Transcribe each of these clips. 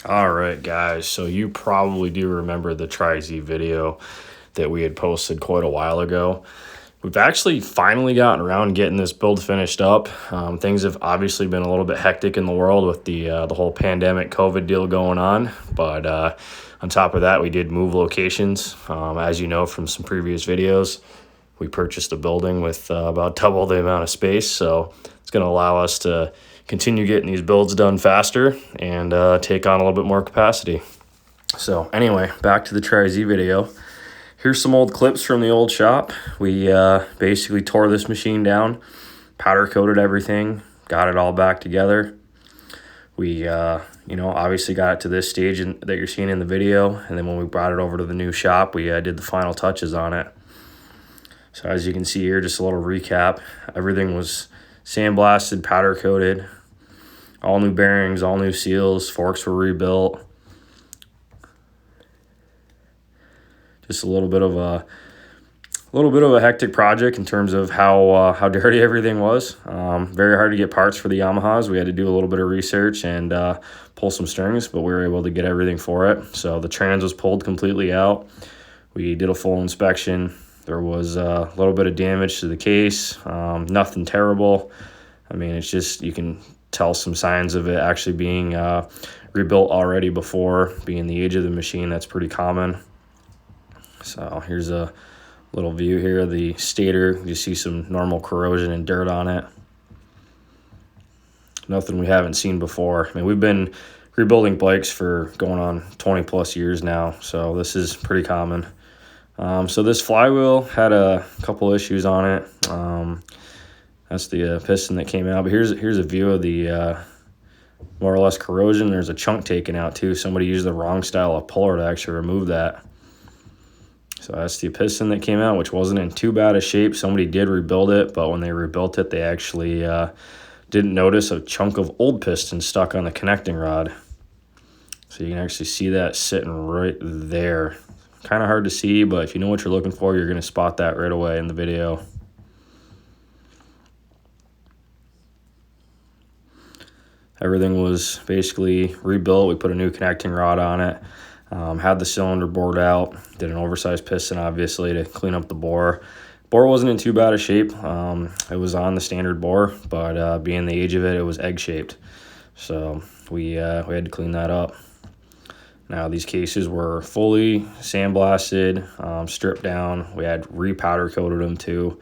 All right, guys. So you probably do remember the TriKES video that we had posted quite a while ago. We've actually finally gotten around getting this build finished up. Things have obviously been a little bit hectic in the world with the whole pandemic COVID deal going on. But on top of that, we did move locations. As you know from some previous videos, we purchased a building with about double the amount of space. So it's going to allow us to continue getting these builds done faster and take on a little bit more capacity. So anyway, back to the TriKES video. Here's some old clips from the old shop. We basically tore this machine down, powder coated everything, got it all back together. We, obviously got it to this stage that you're seeing in the video. And then when we brought it over to the new shop, we did the final touches on it. So as you can see here, just a little recap. Everything was sandblasted, powder coated, all new bearings, all new seals, forks were rebuilt. Just a little bit of a hectic project in terms of how dirty everything was. Very hard to get parts for the Yamahas. We had to do a little bit of research and pull some strings, but we were able to get everything for it. So the trans was pulled completely out. We did a full inspection. There was a little bit of damage to the case, nothing terrible. I mean, it's just, you can tell some signs of it actually being rebuilt already before, being the age of the machine. That's pretty common. So here's a little view here of the stator. You see some normal corrosion and dirt on it. Nothing we haven't seen before. I mean, we've been rebuilding bikes for going on 20 plus years now, so this is pretty common. So this flywheel had a couple issues on it. That's the piston that came out. But here's a view of the more or less corrosion. There's a chunk taken out too. Somebody used the wrong style of puller to actually remove that. So that's the piston that came out, which wasn't in too bad a shape. Somebody did rebuild it, but when they rebuilt it, they actually didn't notice a chunk of old piston stuck on the connecting rod. So you can actually see that sitting right there. Kind of hard to see, but if you know what you're looking for, you're going to spot that right away in the video. Everything was basically rebuilt. We put a new connecting rod on it. Had the cylinder bored out. Did an oversized piston, obviously, to clean up the bore. Bore wasn't in too bad a shape. It was on the standard bore, but being the age of it, it was egg-shaped. So we had to clean that up. Now, these cases were fully sandblasted, stripped down. We had repowder coated them too.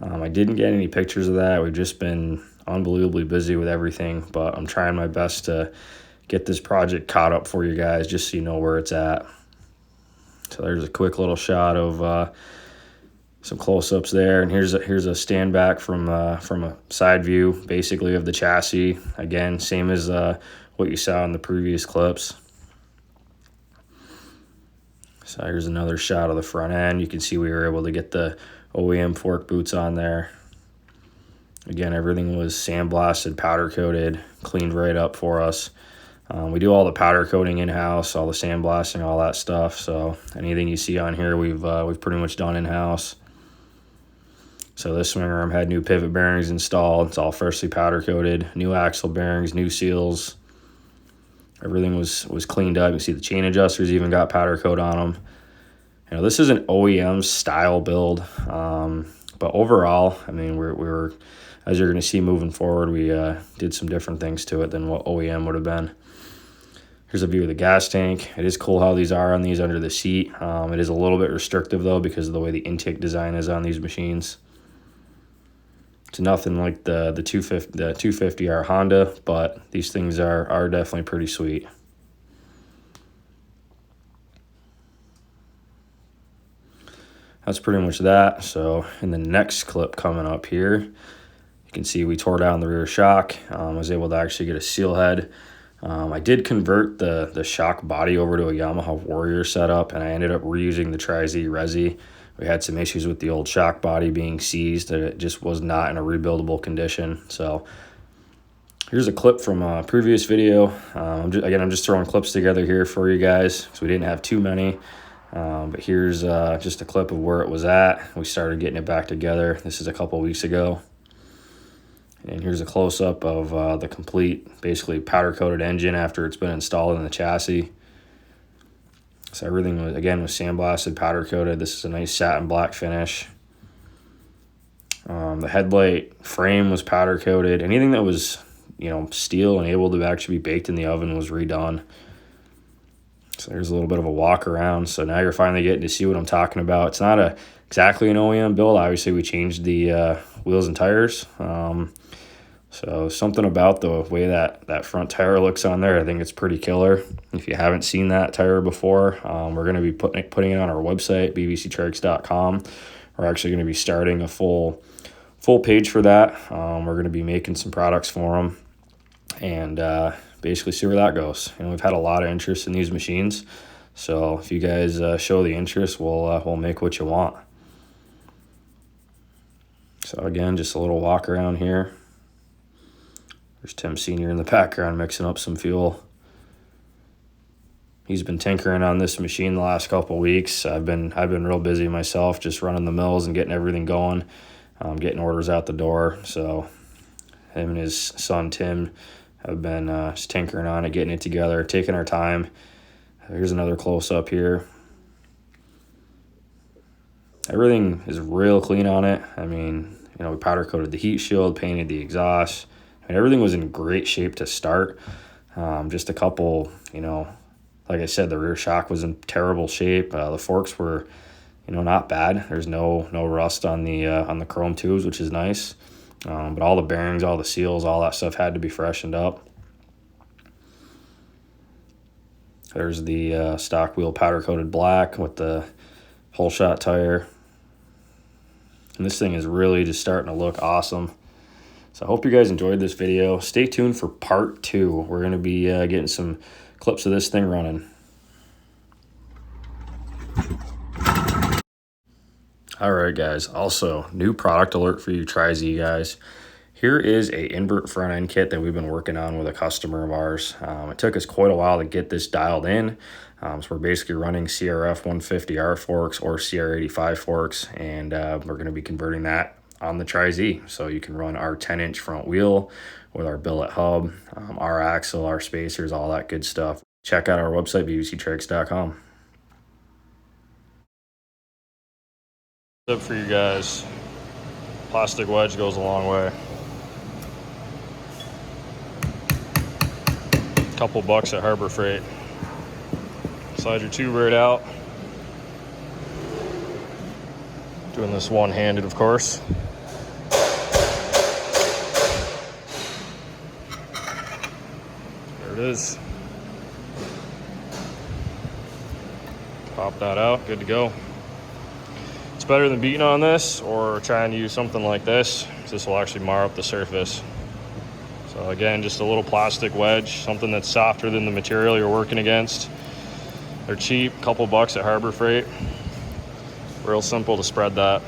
I didn't get any pictures of that. We've just been unbelievably busy with everything, but I'm trying my best to get this project caught up for you guys just so you know where it's at. So there's a quick little shot of some close-ups there, and here's a stand back from a side view, basically, of the chassis. Again, same as what you saw in the previous clips. So here's another shot of the front end. You can see we were able to get the OEM fork boots on there. Again, everything was sandblasted, powder coated, cleaned right up for us. We do all the powder coating in-house, all the sandblasting, all that stuff. So anything you see on here, we've pretty much done in-house. So this swing arm had new pivot bearings installed. It's all freshly powder coated, new axle bearings, new seals. Everything was cleaned up. You see the chain adjusters even got powder coat on them. You know, this is an OEM style build, but overall, I mean, we were, as you're going to see moving forward, we did some different things to it than what OEM would have been. Here's a view of the gas tank. It is cool how these are on these under the seat. It is a little bit restrictive though because of the way the intake design is on these machines. It's nothing like the 250R Honda, but these things are definitely pretty sweet. That's pretty much that. So in the next clip coming up here, you can see we tore down the rear shock. I was able to actually get a seal head. I did convert the shock body over to a Yamaha Warrior setup, and I ended up reusing the TriKES Resi. We had some issues with the old shock body being seized. It just was not in a rebuildable condition. So here's a clip from a previous video. I'm just throwing clips together here for you guys because we didn't have too many. But here's just a clip of where it was at. We started getting it back together. This is a couple weeks ago. And here's a close-up of the complete, basically powder-coated engine after it's been installed in the chassis. So everything, was, again, was sandblasted, powder-coated. This is a nice satin black finish. The headlight frame was powder-coated. Anything that was, you know, steel and able to actually be baked in the oven was redone. So there's a little bit of a walk around. So now you're finally getting to see what I'm talking about. It's not exactly an OEM build. Obviously, we changed the wheels and tires. So something about the way that front tire looks on there, I think it's pretty killer. If you haven't seen that tire before, we're going to be putting it on our website, bvctrikes.com. We're actually going to be starting a full page for that. We're going to be making some products for them and basically see where that goes. You know, we've had a lot of interest in these machines, so if you guys show the interest, we'll make what you want. So again, just a little walk around here. There's Tim Sr. in the background mixing up some fuel. He's been tinkering on this machine the last couple of weeks. I've been real busy myself, just running the mills and getting everything going, getting orders out the door. So him and his son Tim have been just tinkering on it, getting it together, taking our time. Here's another close-up here. Everything is real clean on it. I mean, you know, we powder-coated the heat shield, painted the exhaust. I mean, everything was in great shape to start. Just a couple, you know, like I said, the rear shock was in terrible shape. The forks were, you know, not bad. There's no rust on the chrome tubes, which is nice. But all the bearings, all the seals, all that stuff had to be freshened up. There's the stock wheel powder-coated black with the whole shot tire. And this thing is really just starting to look awesome. So I hope you guys enjoyed this video. Stay tuned for part 2. We're going to be getting some clips of this thing running. All right, guys. Also, new product alert for you TriZ guys. Here is a invert front-end kit that we've been working on with a customer of ours. It took us quite a while to get this dialed in. So we're basically running CRF 150R forks or CR85 forks, and we're going to be converting that on the TriZ. So you can run our 10-inch front wheel with our billet hub, our axle, our spacers, all that good stuff. Check out our website, bvctrikes.com. Tip for you guys, plastic wedge goes a long way. Couple bucks at Harbor Freight. Slide your tube right out. Doing this one-handed, of course. There it is. Pop that out, good to go. It's better than beating on this or trying to use something like this. This will actually mar up the surface. So again, just a little plastic wedge, something that's softer than the material you're working against. They're cheap, couple bucks at Harbor Freight. Real simple to spread that.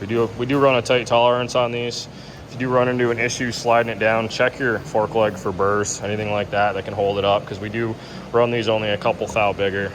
We do run a tight tolerance on these. If you do run into an issue sliding it down, check your fork leg for burrs, anything like that can hold it up, because we do run these only a couple thou bigger.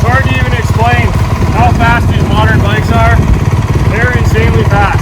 hard to even explain how fast these modern bikes are. They're insanely fast.